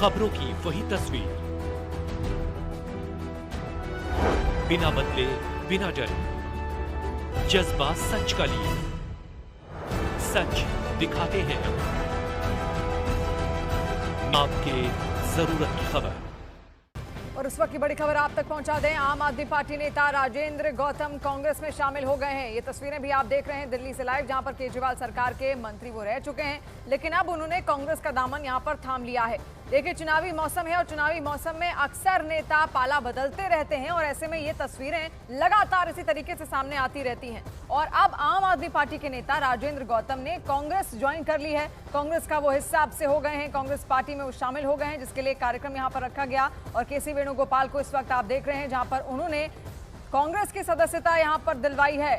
खबरों की वही तस्वीर, बिना बदले बिना डरे, जज्बा सच का लिए, सच दिखाते हैं आपके जरूरत की खबर। और उस वक्त की बड़ी खबर आप तक पहुंचा दें। आम आदमी पार्टी नेता राजेंद्र गौतम कांग्रेस में शामिल हो गए हैं। ये तस्वीरें भी आप देख रहे हैं दिल्ली से लाइव, जहां पर केजरीवाल सरकार के मंत्री वो रह चुके हैं, लेकिन अब उन्होंने कांग्रेस का दामन यहां पर थाम लिया है। देखिए, चुनावी मौसम है और चुनावी मौसम में अक्सर नेता पाला बदलते रहते हैं और ऐसे में ये तस्वीरें लगातार इसी तरीके से सामने आती रहती हैं। और अब आम आदमी पार्टी के नेता राजेंद्र गौतम ने कांग्रेस ज्वाइन कर ली है। कांग्रेस का वो हिस्सा अब से हो गए हैं, कांग्रेस पार्टी में वो शामिल हो गए हैं, जिसके लिए कार्यक्रम यहाँ पर रखा गया। और केसी वेणुगोपाल को इस वक्त आप देख रहे हैं, जहां पर उन्होंने कांग्रेस की सदस्यता यहां पर दिलवाई है।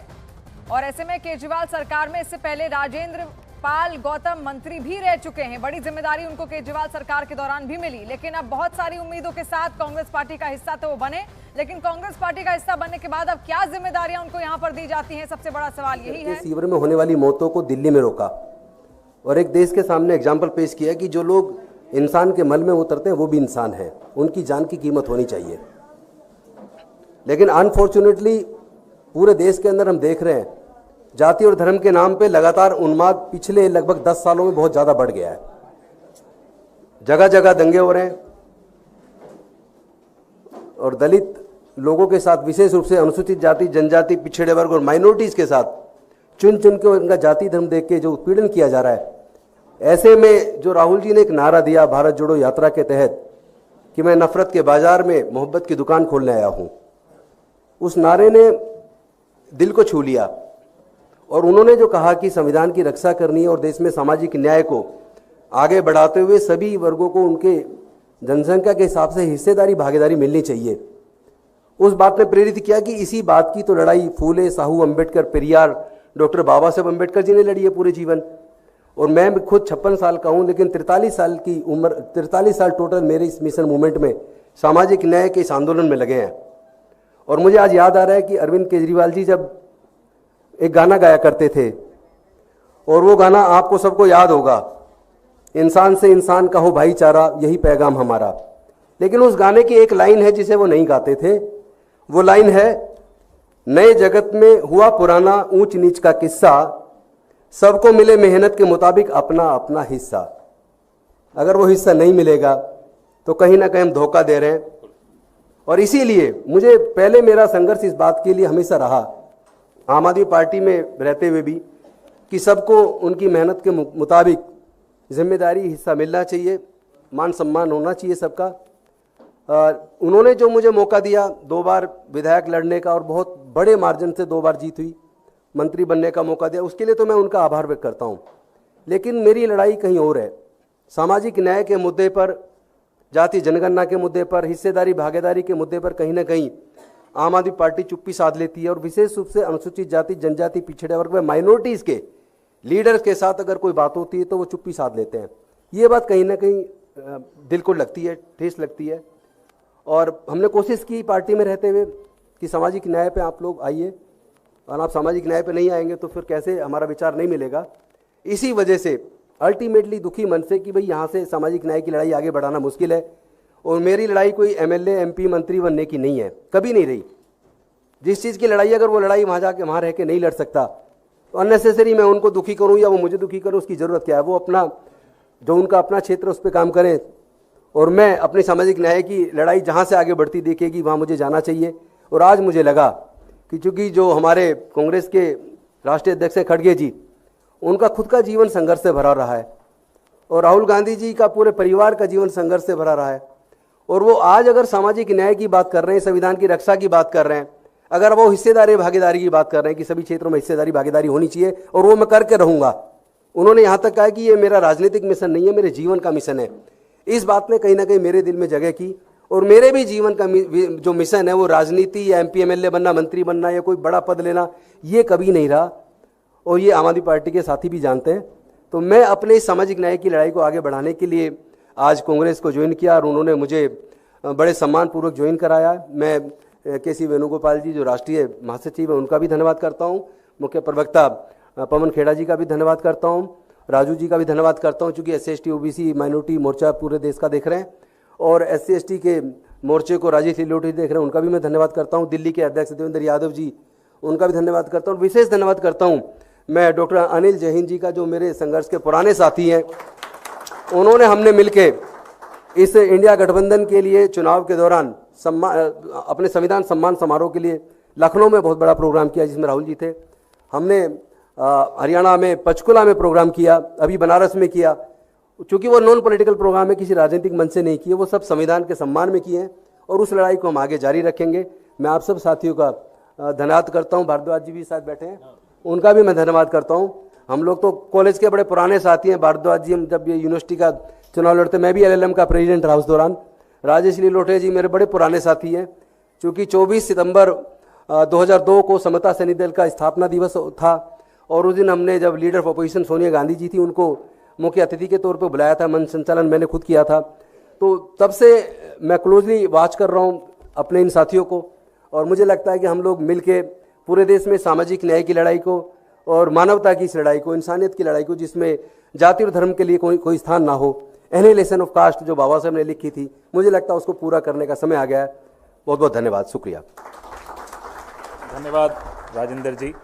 और ऐसे में केजरीवाल सरकार में इससे पहले राजेंद्र पाल गौतम मंत्री भी रह चुके हैं। बड़ी जिम्मेदारी उनको केजरीवाल सरकार के दौरान भी मिली, लेकिन अब बहुत सारी उम्मीदों के साथ कांग्रेस पार्टी का हिस्सा तो वो बने, लेकिन कांग्रेस पार्टी का हिस्सा बनने के बाद अब क्या जिम्मेदारियां उनको यहां पर दी जाती हैं, सबसे बड़ा सवाल यही है। शिविर में होने वाली मौतों को दिल्ली में रोका और एक देश के सामने एग्जाम्पल पेश किया कि जो लोग इंसान के मल में उतरते हैं वो भी इंसान है, उनकी जान की कीमत होनी चाहिए। लेकिन अनफॉर्चुनेटली पूरे देश के अंदर हम देख रहे हैं जाति और धर्म के नाम पे लगातार उन्माद पिछले लगभग 10 सालों में बहुत ज्यादा बढ़ गया है। जगह जगह दंगे हो रहे हैं और दलित लोगों के साथ, विशेष रूप से अनुसूचित जाति, जनजाति, पिछड़े वर्ग और माइनॉरिटीज के साथ चुन चुन के उनका जाति धर्म देख के जो उत्पीड़न किया जा रहा है, ऐसे में जो राहुल जी ने एक नारा दिया भारत जोड़ो यात्रा के तहत कि मैं नफरत के बाजार में मोहब्बत की दुकान खोलने आया हूं, उस नारे ने दिल को छू लिया। और उन्होंने जो कहा कि संविधान की रक्षा करनी है और देश में सामाजिक न्याय को आगे बढ़ाते हुए सभी वर्गों को उनके जनसंख्या के हिसाब से हिस्सेदारी भागीदारी मिलनी चाहिए, उस बात ने प्रेरित किया कि इसी बात की तो लड़ाई फूले, साहू, अंबेडकर, पेरियार, डॉक्टर बाबा साहब अंबेडकर जी ने लड़ी है पूरे जीवन। और मैं खुद 56 साल का हूं, लेकिन 43 साल की उम्र, 43 साल टोटल मेरे इस मिशन मूवमेंट में, सामाजिक न्याय के इस आंदोलन में लगे हैं। और मुझे आज याद आ रहा है कि अरविंद केजरीवाल जी जब एक गाना गाया करते थे, और वो गाना आपको सबको याद होगा, इंसान से इंसान का हो भाईचारा, यही पैगाम हमारा। लेकिन उस गाने की एक लाइन है जिसे वो नहीं गाते थे, वो लाइन है, नए जगत में हुआ पुराना ऊंच नीच का किस्सा, सबको मिले मेहनत के मुताबिक अपना अपना हिस्सा। अगर वो हिस्सा नहीं मिलेगा तो कहीं ना कहीं हम धोखा दे रहे हैं। और इसीलिए मुझे पहले मेरा संघर्ष इस बात के लिए हमेशा रहा, आम आदमी पार्टी में रहते हुए भी, कि सबको उनकी मेहनत के मुताबिक जिम्मेदारी हिस्सा मिलना चाहिए, मान सम्मान होना चाहिए सबका। उन्होंने जो मुझे मौका दिया 2 बार विधायक लड़ने का और बहुत बड़े मार्जिन से 2 बार जीत हुई, मंत्री बनने का मौका दिया, उसके लिए तो मैं उनका आभार व्यक्त करता हूं। लेकिन मेरी लड़ाई कहीं और है। सामाजिक न्याय के मुद्दे पर, जाति जनगणना के मुद्दे पर, हिस्सेदारी भागीदारी के मुद्दे पर कहीं ना कहीं आम आदमी पार्टी चुप्पी साध लेती है। और विशेष रूप से अनुसूचित जाति, जनजाति, पिछड़े वर्ग में माइनॉरिटीज़ के लीडर्स के साथ अगर कोई बात होती है तो वो चुप्पी साध लेते हैं। ये बात कहीं ना कहीं दिल को लगती है, ठेस लगती है। और हमने कोशिश की पार्टी में रहते हुए कि सामाजिक न्याय पे आप लोग आइए, और आप सामाजिक न्याय पे नहीं आएंगे तो फिर कैसे हमारा विचार नहीं मिलेगा। इसी वजह से अल्टीमेटली दुखी मन से कि भाई यहाँ से सामाजिक न्याय की लड़ाई आगे बढ़ाना मुश्किल है। और मेरी लड़ाई कोई एमएलए, एमपी, मंत्री बनने की नहीं है, कभी नहीं रही। जिस चीज़ की लड़ाई, अगर वो लड़ाई वहाँ जाके वहाँ रह के नहीं लड़ सकता तो अननेसेसरी मैं उनको दुखी करूँ या वो मुझे दुखी करूँ, उसकी ज़रूरत क्या है। वो अपना, जो उनका अपना क्षेत्र उस पर काम करें, और मैं अपनी सामाजिक न्याय की लड़ाई जहाँ से आगे बढ़ती देखेगी वहाँ मुझे जाना चाहिए। और आज मुझे लगा कि चूँकि जो हमारे कांग्रेस के राष्ट्रीय अध्यक्ष हैं खड़गे जी, उनका खुद का जीवन संघर्ष से भरा रहा है, और राहुल गांधी जी का पूरे परिवार का जीवन संघर्ष से भरा रहा है। और वो आज अगर सामाजिक न्याय की बात कर रहे हैं, संविधान की रक्षा की बात कर रहे हैं, अगर वो हिस्सेदारी भागीदारी की बात कर रहे हैं कि सभी क्षेत्रों में हिस्सेदारी भागीदारी होनी चाहिए और वो मैं करके रहूँगा। उन्होंने यहाँ तक कहा कि ये मेरा राजनीतिक मिशन नहीं है, मेरे जीवन का मिशन है। इस बात ने कहीं ना कहीं मेरे दिल में जगह की। और मेरे भी जीवन का जो मिशन है वो राजनीति या एमपी एमएलए बनना, मंत्री बनना या कोई बड़ा पद लेना, ये कभी नहीं रहा। और ये आम आदमी पार्टी के साथी भी जानते हैं। तो मैं अपने सामाजिक न्याय की लड़ाई को आगे बढ़ाने के लिए आज कांग्रेस को ज्वाइन किया और उन्होंने मुझे बड़े सम्मानपूर्वक ज्वाइन कराया। मैं केसी वेणुगोपाल जी जो राष्ट्रीय महासचिव हैं उनका भी धन्यवाद करता हूं, मुख्य प्रवक्ता पवन खेड़ा जी का भी धन्यवाद करता हूं, राजू जी का भी धन्यवाद करता हूँ, चूँकि SC ST OBC माइनॉरिटी मोर्चा पूरे देश का देख रहे हैं, और SC ST के मोर्चे को राजेश लिलोटी देख रहे हैं, उनका भी मैं धन्यवाद करता हूँ। दिल्ली के अध्यक्ष देवेंद्र यादव जी, उनका भी धन्यवाद करता हूँ। विशेष धन्यवाद करता हूँ मैं डॉक्टर अनिल जैन जी का, जो मेरे संघर्ष के पुराने साथी हैं। उन्होंने हमने मिलके इस इंडिया गठबंधन के लिए चुनाव के दौरान अपने संविधान सम्मान समारोह के लिए लखनऊ में बहुत बड़ा प्रोग्राम किया, जिसमें राहुल जी थे। हमने हरियाणा में पंचकुला में प्रोग्राम किया, अभी बनारस में किया। चूँकि वो नॉन पॉलिटिकल प्रोग्राम है, किसी राजनीतिक मंच से नहीं किए, वो सब संविधान के सम्मान में किए हैं, और उस लड़ाई को हम आगे जारी रखेंगे। मैं आप सब साथियों का धन्यवाद करता हूँ। भारद्वाज जी भी साथ बैठे हैं, उनका भी मैं धन्यवाद करता हूँ। हम लोग तो कॉलेज के बड़े पुराने साथी हैं। भारद्वाज जी, हम जब ये यूनिवर्सिटी का चुनाव लड़ते, मैं भी LLM का प्रेसिडेंट रहा उस दौरान। राजेश लिलोटे जी मेरे बड़े पुराने साथी हैं। चूँकि 24 सितंबर 2002 को समता सैनिक दल का स्थापना दिवस था, और उस दिन हमने जब leader of opposition Sonia Gandhi ji थी, उनको मुख्य अतिथि के तौर पर बुलाया था। मंच संचालन मैंने खुद किया था। तो तब से मैं क्लोजली वॉच कर रहा हूँ अपने इन साथियों को, और मुझे लगता है कि हम लोग मिलके पूरे देश में सामाजिक न्याय की लड़ाई को और मानवता की इस लड़ाई को, इंसानियत की लड़ाई को, जिसमें जाति और धर्म के लिए कोई स्थान ना हो, एनिहिलेशन ऑफ कास्ट जो बाबा साहब ने लिखी थी, मुझे लगता है उसको पूरा करने का समय आ गया है। बहुत बहुत धन्यवाद, शुक्रिया। धन्यवाद राजेंद्र जी।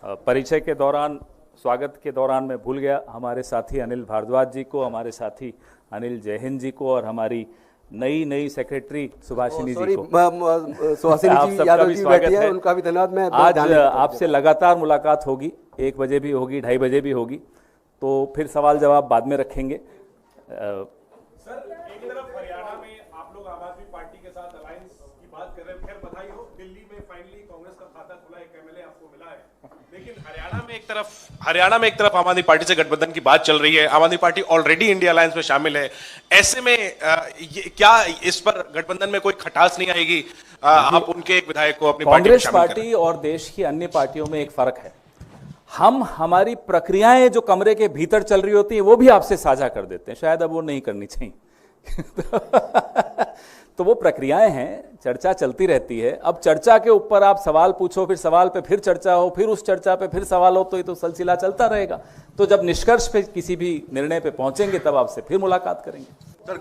परिचय के दौरान, स्वागत के दौरान मैं भूल गया हमारे साथी अनिल भारद्वाज जी को, हमारे साथी अनिल जैन जी को, और हमारी नई सेक्रेटरी सुभाषिनी जी को। सुभाषिनी जी यादव जी बैठी है, उनका भी धन्यवाद। मैं आज आपसे लगातार मुलाकात होगी, 1 बजे भी होगी, 2:30 बजे भी होगी, तो फिर सवाल जवाब बाद में रखेंगे। सर, एक तरफ हरियाणा में आप लोग आम आदमी पार्टी के साथ अलायंस की बात कर रहे हैं, खैर बधाई हो, दिल्ली में फाइनली कांग्रेस का खाता खुला, एक MLA आपको मिला है, लेकिन हरियाणा में एक तरफ आम आदमी पार्टी से गठबंधन की बात चल रही है। आम आदमी पार्टी ऑलरेडी इंडिया अलायंस में शामिल है। ऐसे में क्या इस पर गठबंधन में कोई खटास नहीं आएगी? आप उनके एक विधायक को अपनी कांग्रेस पार्टी और देश की अन्य पार्टियों में एक फर्क है, हम हमारी प्रक्रियाएं जो कमरे के भीतर चल रही होती हैं वो भी आपसे साझा कर देते हैं, शायद अब वो नहीं करनी चाहिए। तो वो प्रक्रियाएं हैं, चर्चा चलती रहती है। अब चर्चा के ऊपर आप सवाल पूछो, फिर सवाल पे फिर चर्चा हो, फिर उस चर्चा पे फिर सवाल हो, तो ये तो सिलसिला चलता रहेगा। तो जब निष्कर्ष पे किसी भी निर्णय पे पहुंचेंगे तब आपसे फिर मुलाकात करेंगे। सर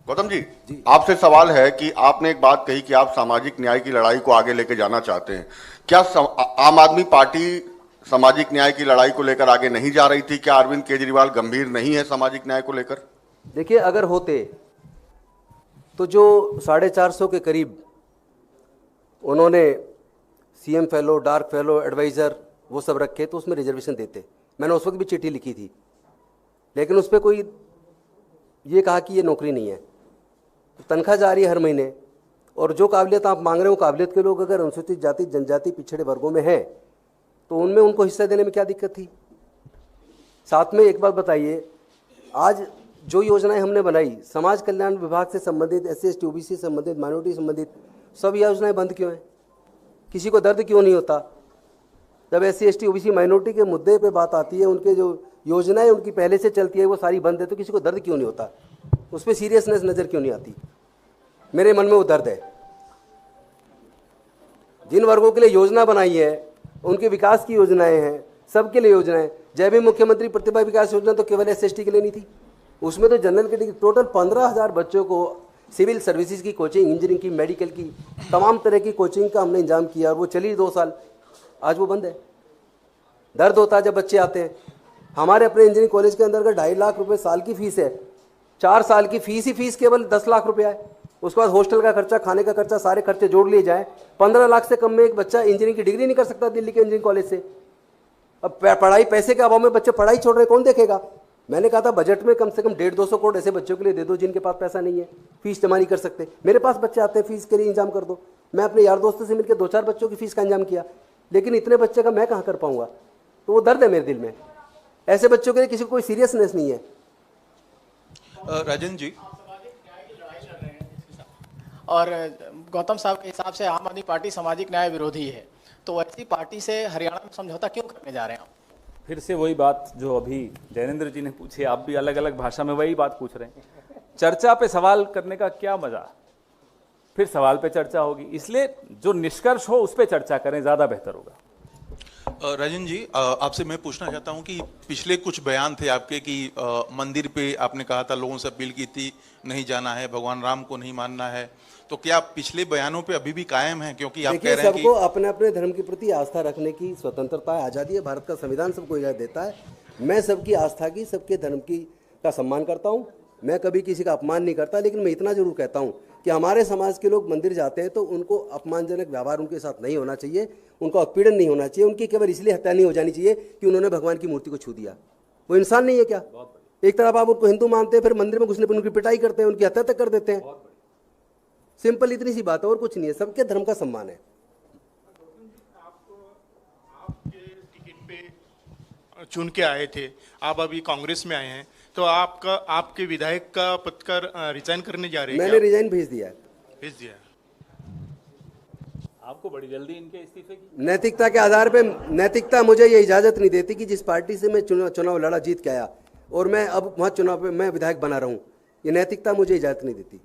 गौतम जी, आपसे सवाल है कि आपने एक बात कही कि आप सामाजिक न्याय की लड़ाई को आगे लेके जाना चाहते हैं। क्या आम आदमी पार्टी सामाजिक न्याय की लड़ाई को लेकर आगे नहीं जा रही थी? क्या अरविंद केजरीवाल गंभीर नहीं है सामाजिक न्याय को लेकर? देखिए, अगर होते तो जो 450 के करीब उन्होंने CM fellow, dark fellow, advisor वो सब रखे, तो उसमें रिजर्वेशन देते। मैंने उस वक्त भी चिट्ठी लिखी थी, लेकिन उस पर कोई ये कहा कि ये नौकरी नहीं है। तो तनख्वाह जा रही है हर महीने, और जो काबिलियत आप मांग रहे हो, काबिलियत के लोग अगर अनुसूचित जाति, जनजाति, पिछड़े वर्गों में हैं, तो उनमें उनको हिस्सा देने में क्या दिक्कत थी? साथ में एक बात बताइए, आज जो योजनाएं हमने बनाई, समाज कल्याण विभाग से संबंधित, SC ST OBC से संबंधित, माइनॉरिटी संबंधित, सब योजनाएं बंद क्यों हैं? किसी को दर्द क्यों नहीं होता? जब SC ST OBC माइनॉरिटी के मुद्दे पे बात आती है, उनके जो योजनाएं उनकी पहले से चलती है वो सारी बंद है, तो किसी को दर्द क्यों नहीं होता? उस पर सीरियसनेस नज़र क्यों नहीं आती? मेरे मन में वो दर्द है। जिन वर्गों के लिए योजना बनाई है, उनके विकास की योजनाएं हैं, सबके लिए योजनाएं। जय भीम मुख्यमंत्री प्रतिभा विकास योजना तो केवल SC ST के लिए नहीं थी, उसमें तो जनरल कैटेगरी टोटल 15,000 बच्चों को सिविल सर्विसेज की कोचिंग, इंजीनियरिंग की, मेडिकल की, तमाम तरह की कोचिंग का हमने इंतजाम किया, और वो चली 2 साल, आज वो बंद है। दर्द होता है जब बच्चे आते हैं। हमारे अपने इंजीनियरिंग कॉलेज के अंदर 2.5 लाख रुपए साल की फीस है, 4 साल की फीस ही फीस केवल 10 लाख रुपया है। उसके बाद हॉस्टल का खर्चा, खाने का खर्चा, सारे खर्चे जोड़ लिए जाए, 15 लाख से कम में एक बच्चा इंजीनियरिंग की डिग्री नहीं कर सकता दिल्ली के इंजीनियरिंग कॉलेज से। अब पढ़ाई, पैसे के अभाव में बच्चे पढ़ाई छोड़ रहे, कौन देखेगा? मैंने कहा था बजट में कम से कम 150-200 करोड़ ऐसे बच्चों के लिए दे दो जिनके पास पैसा नहीं है, फीस जमा नहीं कर सकते। मेरे पास बच्चे आते हैं, फीस के लिए इंतजाम कर दो। मैं अपने यार दोस्तों से मिलकर 2-4 बच्चों की फीस का इंतजाम किया, लेकिन इतने बच्चे का मैं कहाँ कर पाऊंगा? तो वो दर्द है मेरे दिल में। ऐसे बच्चों के लिए किसी को कोई सीरियसनेस नहीं है। राजन जी, और गौतम साहब के हिसाब से आम आदमी पार्टी सामाजिक न्याय विरोधी है, तो ऐसी पार्टी से हरियाणा में समझौता क्यों करने जा रहे हैं आप? फिर से वही बात जो अभी जैनेंद्र जी ने पूछी, आप भी अलग अलग भाषा में वही बात पूछ रहे हैं। चर्चा पे सवाल करने का क्या मजा? फिर सवाल पे चर्चा होगी, इसलिए जो निष्कर्ष हो उस पे चर्चा करें, ज्यादा बेहतर होगा। राजन जी, आपसे मैं पूछना चाहता हूं कि पिछले कुछ बयान थे आपके कि मंदिर पे आपने कहा था, लोगों से अपील की थी नहीं जाना है, भगवान राम को नहीं मानना है, तो क्या पिछले बयानों पे अभी भी कायम है? क्योंकि आप कह रहे हैं कि सबको अपने अपने धर्म के प्रति आस्था रखने की स्वतंत्रता है, आज़ादी है, भारत का संविधान सबको इजाज़त देता है। मैं सबकी आस्था की, सबके धर्म की का सम्मान करता हूँ, मैं कभी किसी का अपमान नहीं करता। लेकिन मैं इतना जरूर कहता हूँ कि हमारे समाज के लोग मंदिर जाते हैं तो उनको अपमानजनक व्यवहार उनके साथ नहीं होना चाहिए, उनका उत्पीड़न नहीं होना चाहिए, उनकी केवल इसलिए हत्या नहीं हो जानी चाहिए कि उन्होंने भगवान की मूर्ति को छू दिया। वो इंसान नहीं है क्या? एक तरफ आप उनको हिंदू मानते हैं, फिर मंदिर में घुसने पर उनकी पिटाई करते हैं, उनकी हत्या तक कर देते हैं। सिंपल इतनी सी बात है, और कुछ नहीं है। सबके धर्म का सम्मान है। आपके टिकट पे चुन के आए थे, आप अभी कांग्रेस में आए हैं, तो आपके विधायक का पद का रिजाइन करने जा रहे हैं? मैंने रिजाइन भेज दिया है। भेज दिया। आपको बड़ी जल्दी इनके इस्तीफे की? नैतिकता के आधार पे, नैतिकता मुझे ये इजाजत नहीं देती कि जिस पार्टी से मैं चुनाव लड़ा, जीत के आया, और मैं अब वहाँ चुनाव पे मैं विधायक बना रहा हूँ, ये नैतिकता मुझे इजाजत नहीं देती।